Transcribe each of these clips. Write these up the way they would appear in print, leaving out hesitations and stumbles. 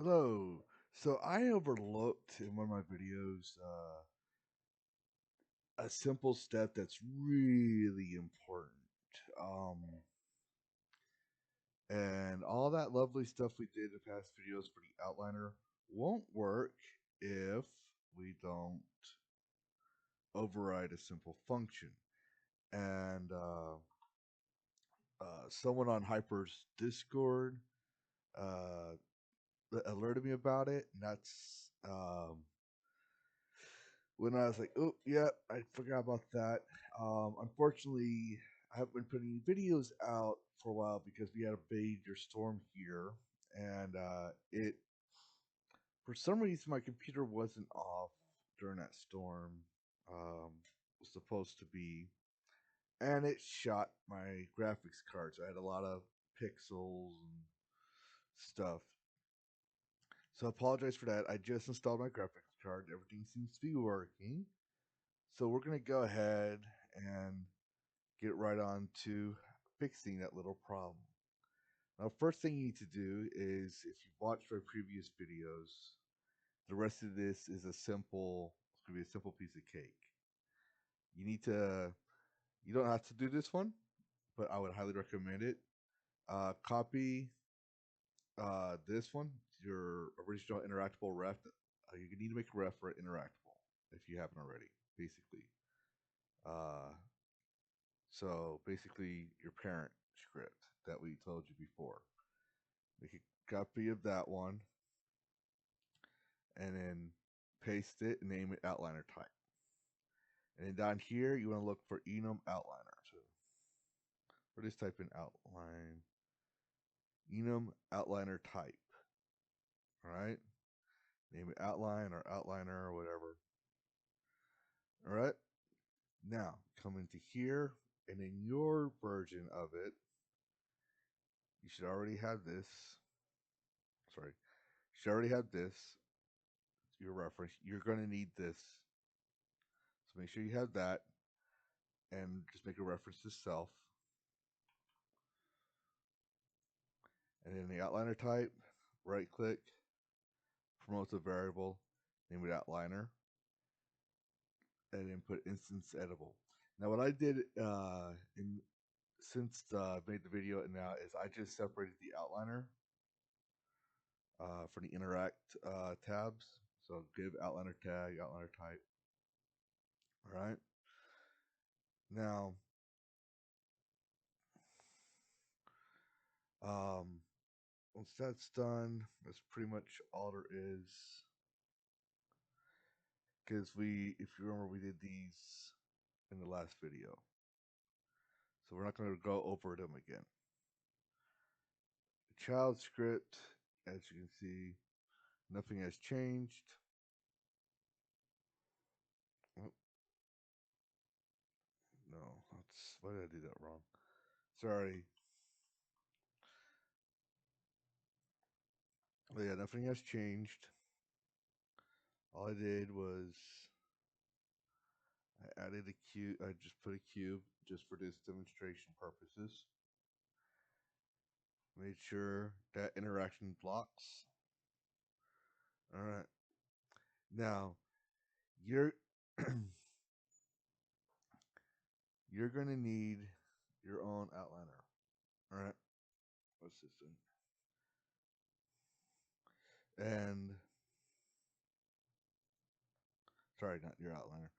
Hello. So I overlooked in one of my videos a simple step that's really important. Um, and all that lovely stuff we did in the past videos for the outliner won't work if we don't override a simple function. And someone on Hyper's Discord uh, alerted me about it, and that's when I was like, oh, yeah, I forgot about that. Unfortunately, I haven't been putting videos out for a while because we had a major storm here, and for some reason, my computer wasn't off during that storm. Was supposed to be, and it shot my graphics card. So I had a lot of pixels and stuff. So I apologize for that. I just installed my graphics card. Everything seems to be working. So we're going to go ahead and get right on to fixing that little problem. Now, first thing you need to do is, if you've watched my previous videos, the rest of this is it's going to be a simple piece of cake. You need to, you don't have to do this one, but I would highly recommend it. Copy this one, your original interactable ref. You need to make a ref for it interactable if you haven't already, basically. Uh, So basically, your parent script that we told you before. Make a copy of that one, and then paste it and name it outliner type. And then down here, you want to look for enum outliner. So we're just type in outline, enum outliner type. All right, name it outline or outliner or whatever. All right. Now come into here, and in your version of it, you should already have this. Sorry, you should already have this. Your reference. You're going to need this. So make sure you have that and just make a reference to self. And in the outliner type, right click, promote a variable, name it outliner, and then put instance editable. Now what I did since I made the video and now is I just separated the outliner for the interact tabs. So give outliner tag, outliner type. All right. Now, um, once that's done, that's pretty much all there is. Because if you remember, we did these in the last video. So we're not going to go over them again. The child script, as you can see, nothing has changed. Oh, no, why did I do that wrong? Sorry. But yeah, nothing has changed. All I did was I added a cube. I just put a cube just for this demonstration purposes. Made sure that interaction blocks. All right. Now, you're you're going to need your own outliner. All right. What's this thing? And sorry, not your outliner.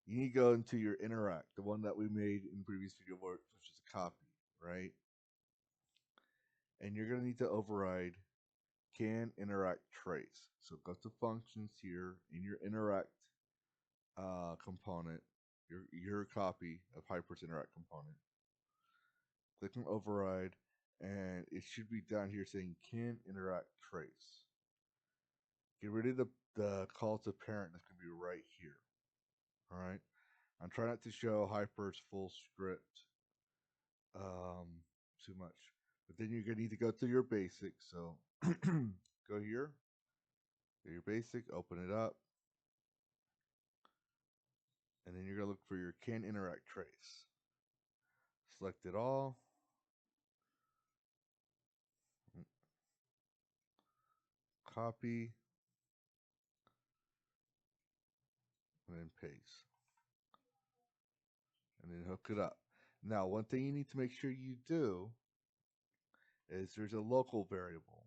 You need to go into your interact, the one that we made in the previous video, which is a copy, right? And you're going to need to override can interact trace. So go to functions here in your interact component, your copy of Hyper's interact component. Click on override, and it should be down here saying can interact trace. Get rid of the call to parent that's going to be right here. All right. I'm trying not to show Hyper's full script too much. But then you're going to need to go to your basic. So go here, go your basic, open it up. And then you're going to look for your can interact trace. Select it all. copy and then paste and then hook it up. Now, one thing you need to make sure you do is there's a local variable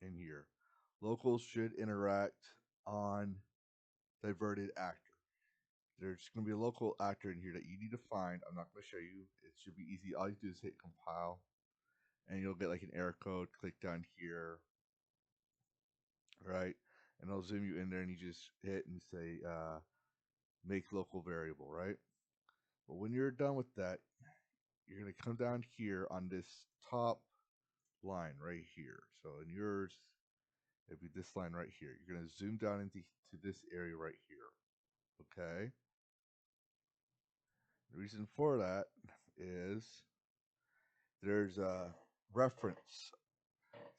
in here. Locals should interact on diverted actor. There's going to be a local actor in here that you need to find. I'm not going to show you. It should be easy. All you do is hit compile, and you'll get like an error code. Click down here, right? And I'll zoom you in there, and you just hit and say make local variable, right? But when you're done with that, you're going to come down here on this top line right here. So in yours, it'd be this line right here. You're going to zoom down into this area right here. Okay. The reason for that is there's a reference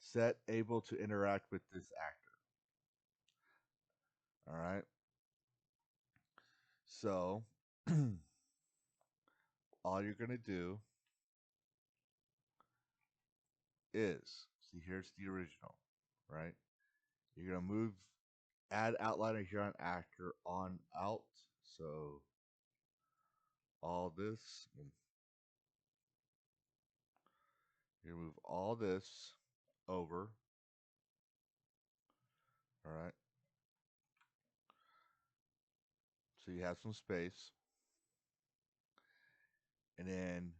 set able to interact with this actor. All right. So all you're going to do is see, here's the original, right? You're going to move add outliner here on actor on out. So all this, you move all this over. All right. So you have some space. And then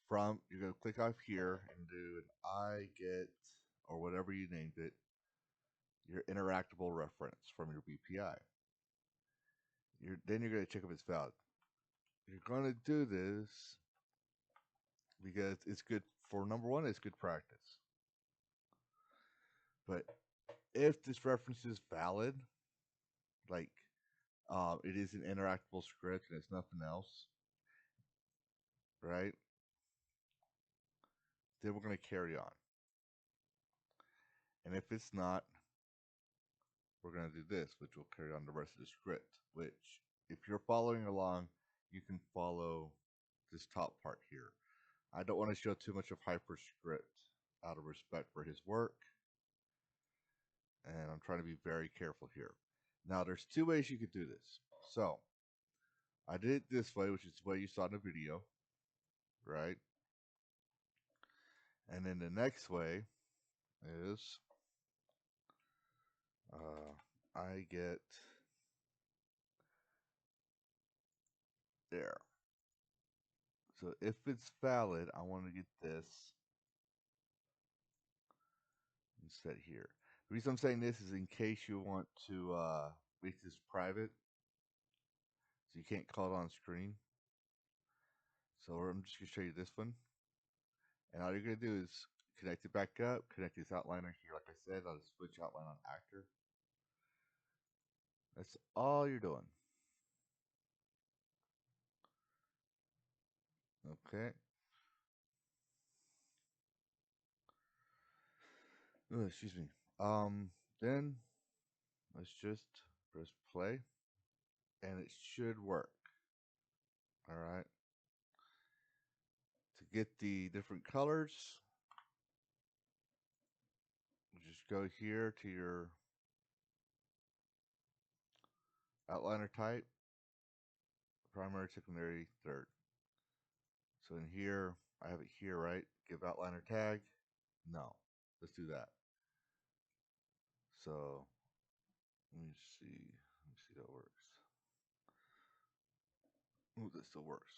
from, you're going to click off here and do an I get, or whatever you named it, your interactable reference from your BPI. Then you're going to check if it's valid. You're going to do this because it's good for, number one, it's good practice. But if this reference is valid, like it is an interactable script and it's nothing else, right? Then we're going to carry on. And if it's not, we're going to do this, which will carry on the rest of the script, which if you're following along, you can follow this top part here. I don't want to show too much of Hyperscript out of respect for his work, and I'm trying to be very careful here. Now, there's two ways you could do this. So, I did it this way, which is the way you saw in the video, right? And then the next way is I get there. So if it's valid, I want to get this instead here. The reason I'm saying this is in case you want to make this private, so you can't call it on screen. So I'm just going to show you this one. And all you're going to do is connect it back up, connect this outliner here. Like I said, I'll just switch outline on actor. That's all you're doing. Okay. Oh, excuse me. Then let's just press play, and it should work. All right. To get the different colors, just go here to your outliner type, primary, secondary, third. So in here, I have it here, right? Give outliner tag. No. Let's do that. So let me see. Let me see how that works. Oh, that still works.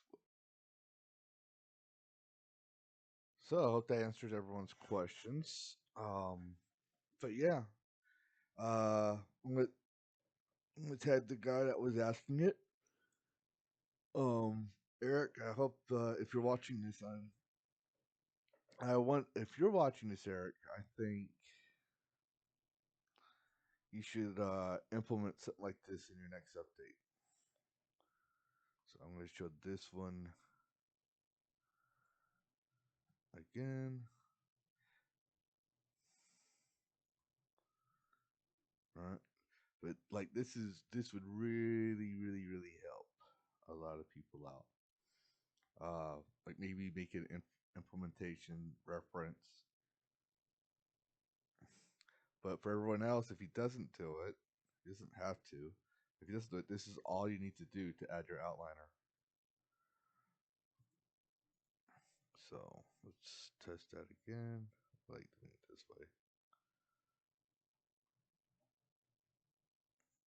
So I hope that answers everyone's questions. But yeah, uh, let let's had the guy that was asking it. Eric, I hope if you're watching this, I want if you're watching this, Eric, I think you should implement something like this in your next update. So I'm going to show this one again. Right. But like this would really help a lot of people out. Like maybe make an implementation reference. But for everyone else, if he doesn't do it, he doesn't have to. If he doesn't do it, this is all you need to do to add your outliner. So let's test that again. Like doing it this way.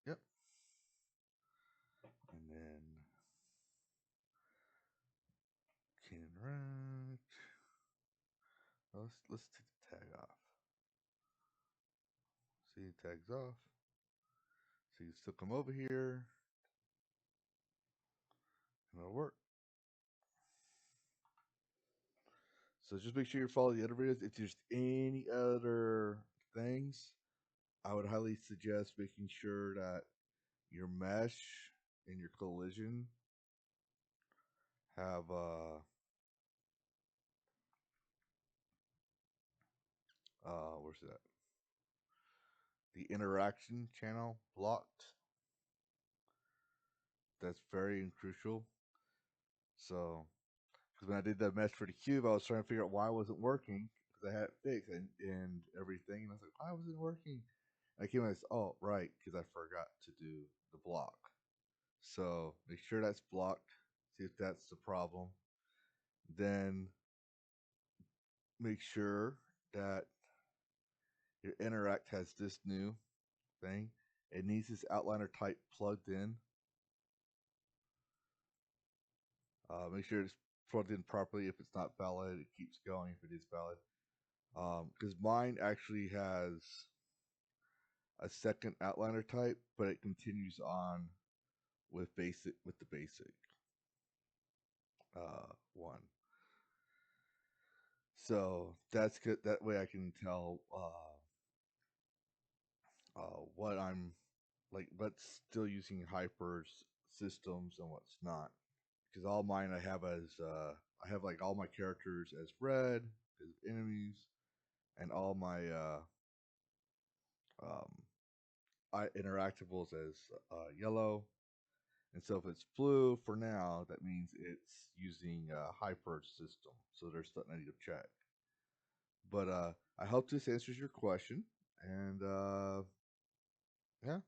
Yep. And then Canon right. Let's take the tag off. See, tags off. So you still come over here, and it'll work. So just make sure you follow the other videos. If there's any other things, I would highly suggest making sure that your mesh and your collision have where's that? The interaction channel blocked. That's very crucial. So, because when I did that mesh for the cube, I was trying to figure out why it wasn't working because I had it fixed and everything, and I was like, why wasn't it working? And I came and I said, oh, right, because I forgot to do the block. So make sure that's blocked. See if that's the problem. Then make sure that your interact has this new thing. It needs this outliner type plugged in. Make sure it's plugged in properly. If it's not valid, it keeps going. If it is valid, because mine actually has a second outliner type, but it continues on with the basic one. So that's good. That way I can tell what I'm like, what's still using hypers systems and what's not. Because all mine I have like all my characters as red as enemies, and all my um, interactables as yellow. And so if it's blue for now, that means it's using a hyper system. So there's something I need to check. But I hope this answers your question. And yeah,